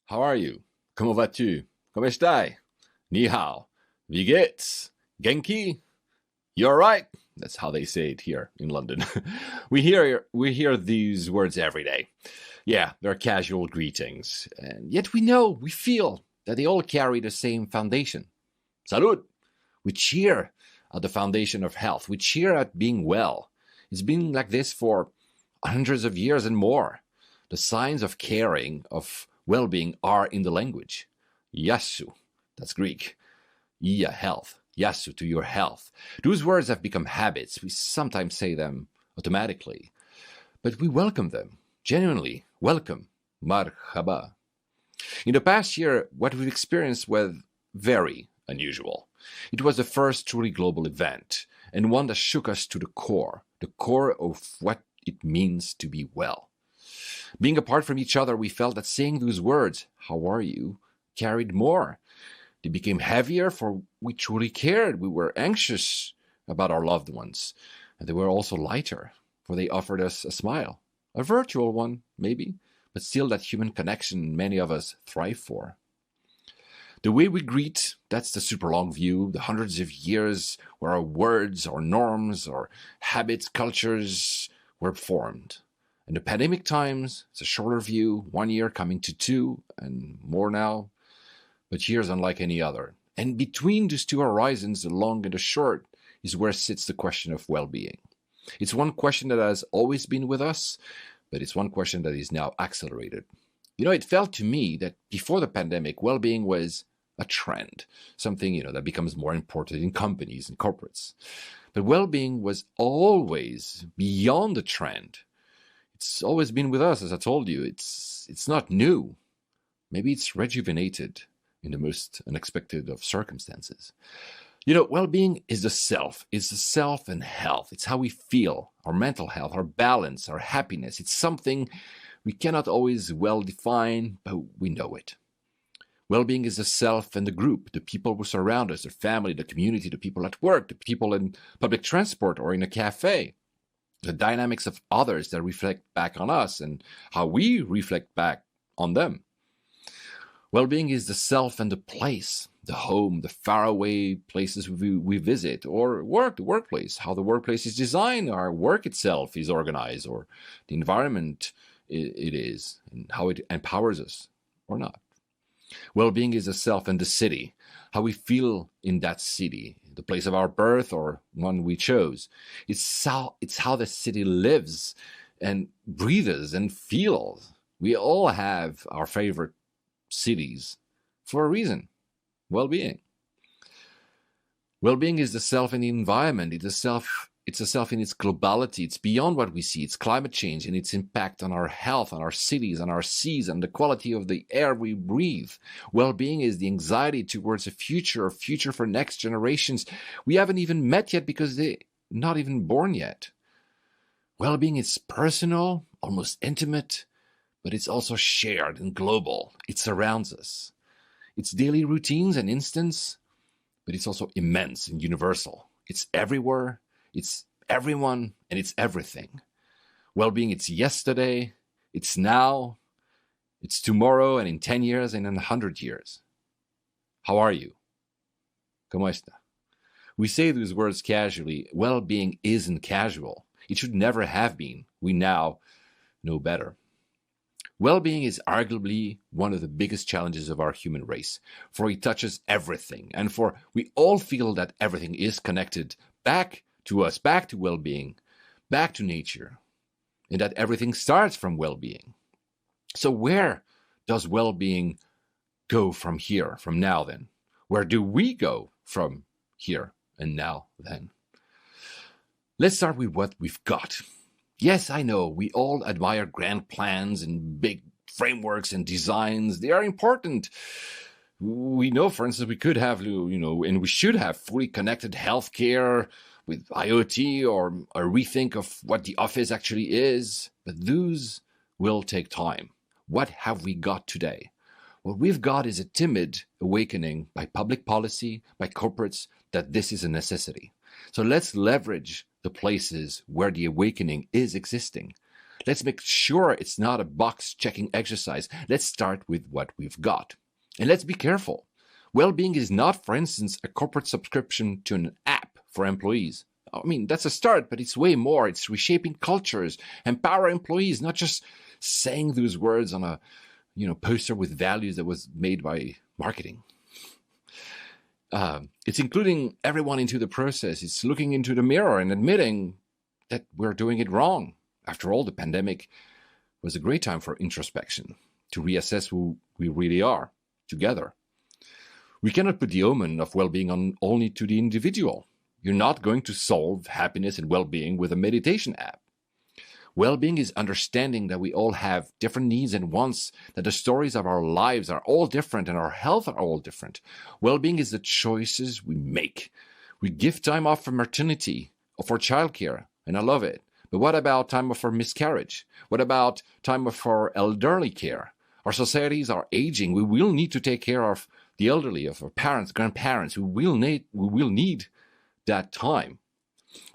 How are you? Comment vas-tu? Comment stai? Ni hao. Wie geht's? Genki? You alright? That's how they say it here in London. we hear these words every day. Yeah, they're casual greetings. And yet we feel that they all carry the same foundation. Salud! We cheer at the foundation of health. We cheer at being well. It's been like this for hundreds of years and more. The signs of caring, of well-being are in the language. Yasu, that's Greek. Ia, health. Yasu, to your health. Those words have become habits. We sometimes say them automatically. But we welcome them. Genuinely welcome. Marhaba. In the past year, what we've experienced was very unusual. It was the first truly global event, and one that shook us to the core of what it means to be well. Being apart from each other, we felt that saying those words, how are you, carried more. They became heavier, for we truly cared. We were anxious about our loved ones. And they were also lighter, for they offered us a smile. A virtual one, maybe, but still that human connection many of us thrive for. The way we greet, that's the super long view, the hundreds of years where our words, our norms, our habits, cultures were formed. In the pandemic times, it's a shorter view, 1 year coming to 2 and more now, but years unlike any other. And between these two horizons, the long and the short, is where sits the question of well-being. It's one question that has always been with us, but it's one question that is now accelerated. You know, it felt to me that before the pandemic, well-being was a trend, something, that becomes more important in companies and corporates. But well-being was always beyond the trend. It's always been with us, as I told you. It's not new. Maybe it's rejuvenated in the most unexpected of circumstances. Well-being is the self. It's the self and health. It's how we feel, our mental health, our balance, our happiness. It's something we cannot always well define, but we know it. Well-being is the self and the group, the people who surround us, the family, the community, the people at work, the people in public transport or in a cafe. The dynamics of others that reflect back on us and how we reflect back on them. Well-being is the self and the place, the home, the faraway places we visit, or the workplace, how the workplace is designed, our work itself is organized, or the environment it is, and how it empowers us or not. Well-being is the self and the city, how we feel in that city, the place of our birth or one we chose. It's how the city lives and breathes and feels. We all have our favorite cities for a reason. Well-being. Well-being is the self in the environment. It's a self in its globality. It's beyond what we see. It's climate change and its impact on our health, on our cities, on our seas, and the quality of the air we breathe. Well-being is the anxiety towards a future for next generations we haven't even met yet because they're not even born yet. Well-being is personal, almost intimate, but it's also shared and global. It surrounds us. It's daily routines and instants, but it's also immense and universal. It's everywhere. It's everyone, and it's everything. Well-being, it's yesterday, it's now, it's tomorrow, and in 10 years, and in 100 years. How are you? ¿Cómo está? We say those words casually. Well-being isn't casual. It should never have been. We now know better. Well-being is arguably one of the biggest challenges of our human race, for it touches everything, and for we all feel that everything is connected back to us, back to well-being, back to nature, and that everything starts from well-being. So where does well-being go from here, from now then? Where do we go from here and now then? Let's start with what we've got. Yes, I know, we all admire grand plans and big frameworks and designs. They are important. We know, for instance, we could have, and we should have fully connected healthcare with IoT or a rethink of what the office actually is. But those will take time. What have we got today? What we've got is a timid awakening by public policy, by corporates, that this is a necessity. So let's leverage the places where the awakening is existing. Let's make sure it's not a box-checking exercise. Let's start with what we've got. And let's be careful. Well-being is not, for instance, a corporate subscription to an app for employees. I mean, that's a start, but it's way more. It's reshaping cultures, empower employees, not just saying those words on a poster with values that was made by marketing. It's including everyone into the process. It's looking into the mirror and admitting that we're doing it wrong. After all, the pandemic was a great time for introspection, to reassess who we really are together. We cannot put the omen of well-being on only to the individual. You're not going to solve happiness and well-being with a meditation app. Well-being is understanding that we all have different needs and wants, that the stories of our lives are all different and our health are all different. Well-being is the choices we make. We give time off for maternity or for childcare, and I love it. But what about time off for miscarriage? What about time off for elderly care? Our societies are aging. We will need to take care of the elderly, of our parents, grandparents. We will need that time.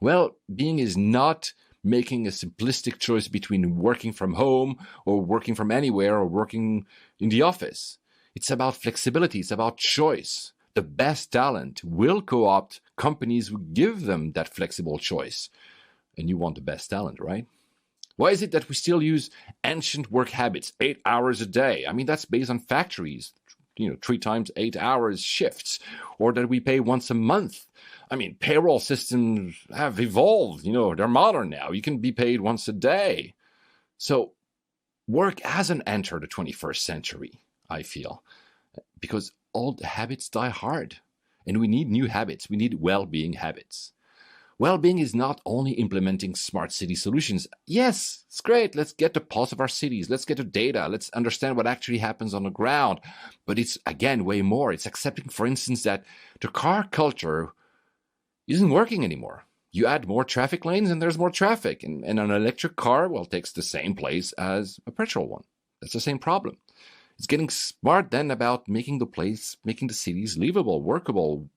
Well-being is not making a simplistic choice between working from home or working from anywhere or working in the office. It's about flexibility. It's about choice. The best talent will co-opt companies who give them that flexible choice. And you want the best talent, right? Why is it that we still use ancient work habits, 8 hours a day? I mean, that's based on factories, 3 times 8 hours shifts, or that we pay once a month. I mean, payroll systems have evolved, they're modern now. You can be paid once a day. So work hasn't entered the 21st century, I feel, because old habits die hard. And we need new habits. We need well-being habits. Well-being is not only implementing smart city solutions. Yes, it's great. Let's get the pulse of our cities. Let's get the data. Let's understand what actually happens on the ground. But it's, again, way more. It's accepting, for instance, that the car culture isn't working anymore. You add more traffic lanes and there's more traffic. And an electric car, takes the same place as a petrol one. That's the same problem. It's getting smart then about making the cities livable, workable,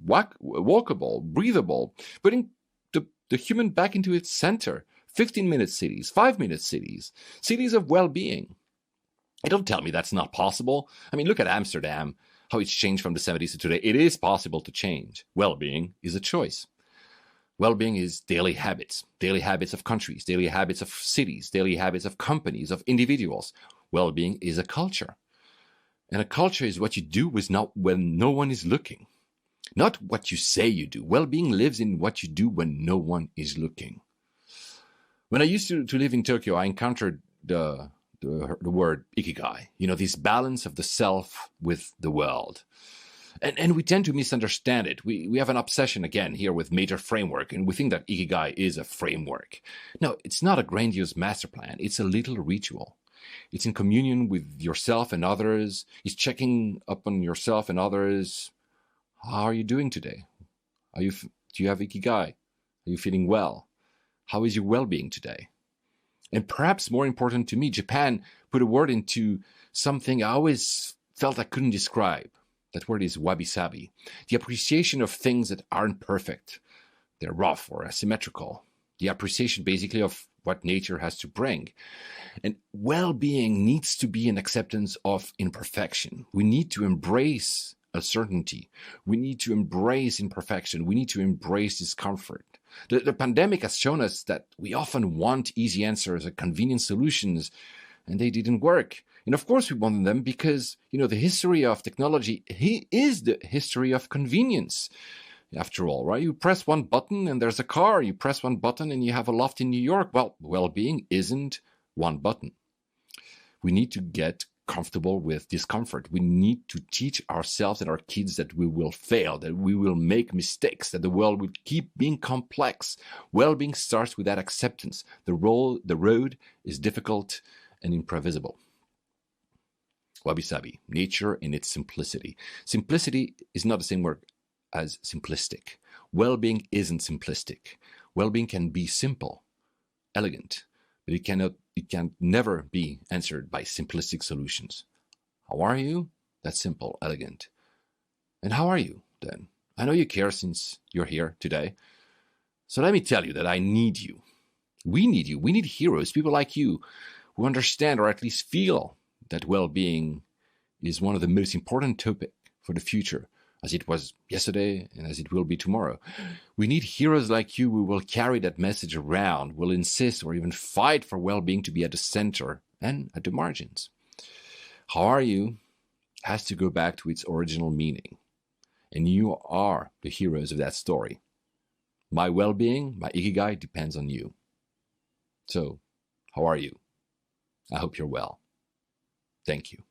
walkable, breathable, putting the human back into its center. 15-minute cities, 5-minute cities, cities of well-being. Don't tell me that's not possible. I mean, look at Amsterdam, how it's changed from the 70s to today. It is possible to change. Well-being is a choice. Well-being is daily habits of countries, daily habits of cities, daily habits of companies, of individuals. Well-being is a culture. And a culture is what you do when no one is looking. Not what you say you do. Well-being lives in what you do when no one is looking. When I used to live in Tokyo, I encountered the word ikigai. This balance of the self with the world. And we tend to misunderstand it. We have an obsession, again, here with major framework, and we think that ikigai is a framework. No, it's not a grandiose master plan. It's a little ritual. It's in communion with yourself and others. It's checking up on yourself and others. How are you doing today? Do you have ikigai? Are you feeling well? How is your well-being today? And perhaps more important to me, Japan put a word into something I always felt I couldn't describe. That word is wabi-sabi. The appreciation of things that aren't perfect. They're rough or asymmetrical. The appreciation basically of what nature has to bring. And well-being needs to be an acceptance of imperfection. We need to embrace uncertainty. We need to embrace imperfection. We need to embrace discomfort. The pandemic has shown us that we often want easy answers and convenient solutions, and they didn't work. And of course we want them because, the history of technology is the history of convenience. After all, right? You press one button and there's a car. You press one button and you have a loft in New York. Well, well-being isn't one button. We need to get comfortable with discomfort. We need to teach ourselves and our kids that we will fail, that we will make mistakes, that the world will keep being complex. Well-being starts with that acceptance. The road is difficult and improvisable. Wabi-sabi, nature in its simplicity. Simplicity is not the same word as simplistic. Well-being isn't simplistic. Well-being can be simple, elegant, but it can never be answered by simplistic solutions. How are you? That's simple, elegant. And how are you then? I know you care since you're here today. So let me tell you that I need you. We need you. We need heroes, people like you, who understand or at least feel that well-being is one of the most important topics for the future, as it was yesterday and as it will be tomorrow. We need heroes like you who will carry that message around, will insist or even fight for well-being to be at the center and at the margins. How are you has to go back to its original meaning. And you are the heroes of that story. My well-being, my ikigai depends on you. So, how are you? I hope you're well. Thank you.